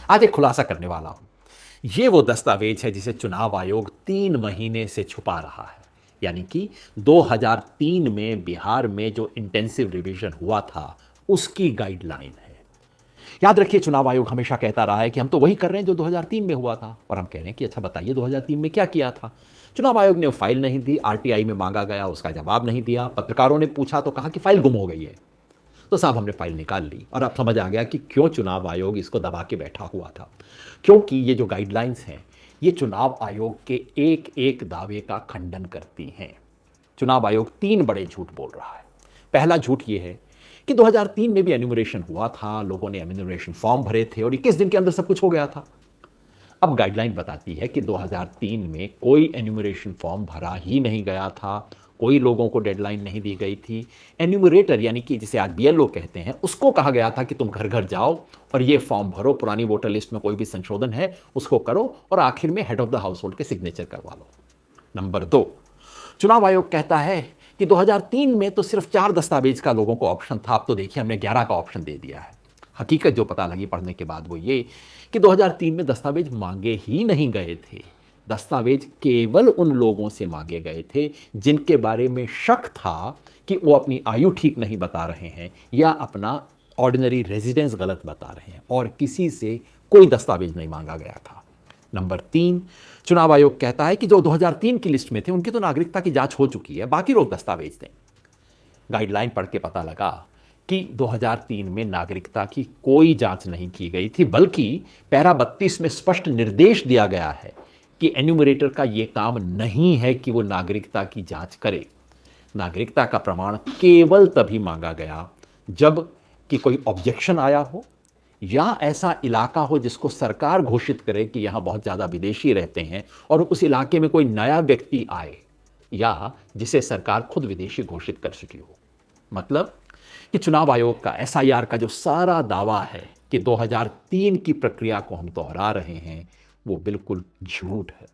आज एक खुलासा करने वाला हूं। ये वो दस्तावेज है जिसे चुनाव आयोग 3 महीने से छुपा रहा है। यानी कि 2003 में बिहार में जो इंटेंसिव रिवीजन हुआ था उसकी गाइडलाइन है। याद रखिए, चुनाव आयोग हमेशा कहता रहा है कि हम तो वही कर रहे हैं जो 2003 में हुआ था, और हम कह रहे हैं कि अच्छा बताइए 2003 में क्या किया था। चुनाव आयोग ने फाइल नहीं दी, आरटीआई में मांगा गया, उसका जवाब नहीं दिया। पत्रकारों ने पूछा तो कहा कि फाइल गुम हो गई है। तो साहब हमने फाइल निकाल ली और अब समझ आ गया कि क्यों चुनाव आयोग इसको दबा के बैठा हुआ था। क्योंकि ये जो गाइडलाइंस हैं ये चुनाव आयोग के एक एक दावे का खंडन करती हैं। चुनाव आयोग 3 बड़े झूठ बोल रहा है। पहला झूठ ये है कि 2003 में भी एन्यूमरेशन हुआ था, लोगों ने एन्यूमरेशन फॉर्म भरे थे और 21 दिन के अंदर सब कुछ हो गया था। अब गाइडलाइन बताती है कि 2003 में कोई एन्यूमरेशन फॉर्म भरा ही नहीं गया था, कोई लोगों को डेडलाइन नहीं दी गई थी। एन्यूमरेटर यानी कि जिसे आज बीएलओ कहते हैं, उसको कहा गया था कि तुम घर घर जाओ और ये फॉर्म भरो, पुरानी वोटर लिस्ट में कोई भी संशोधन है उसको करो और आखिर में head of the house hold के सिग्नेचर करवा लो। नंबर 2, चुनाव आयोग कहता है कि 2003 में तो सिर्फ 4 दस्तावेज का लोगों को ऑप्शन था, अब तो देखिए हमने 11 का ऑप्शन दे दिया है। हकीकत जो पता लगी पढ़ने के बाद वो ये कि 2003 में दस्तावेज मांगे ही नहीं गए थे। दस्तावेज केवल उन लोगों से मांगे गए थे जिनके बारे में शक था कि वो अपनी आयु ठीक नहीं बता रहे हैं या अपना ऑर्डिनरी रेजिडेंस गलत बता रहे हैं, और किसी से कोई दस्तावेज नहीं मांगा गया था। नंबर 3, चुनाव आयोग कहता है कि जो 2003 की लिस्ट में थे उनकी तो नागरिकता की जांच हो चुकी है, बाकी लोग दस्तावेज दें। गाइडलाइन पढ़ के पता लगा कि 2003 में नागरिकता की कोई जांच नहीं की गई थी, बल्कि पैरा 32 में स्पष्ट निर्देश दिया गया है कि एन्यूमरेटर का यह काम नहीं है कि वो नागरिकता की जांच करे। नागरिकता का प्रमाण केवल तभी मांगा गया जब कि कोई ऑब्जेक्शन आया हो या ऐसा इलाका हो जिसको सरकार घोषित करे कि यहां बहुत ज्यादा विदेशी रहते हैं और उस इलाके में कोई नया व्यक्ति आए या जिसे सरकार खुद विदेशी घोषित कर चुकी हो। मतलब कि चुनाव आयोग का एसआईआर का जो सारा दावा है कि 2003 की प्रक्रिया को हम दोहरा रहे हैं वो बिल्कुल झूठ है।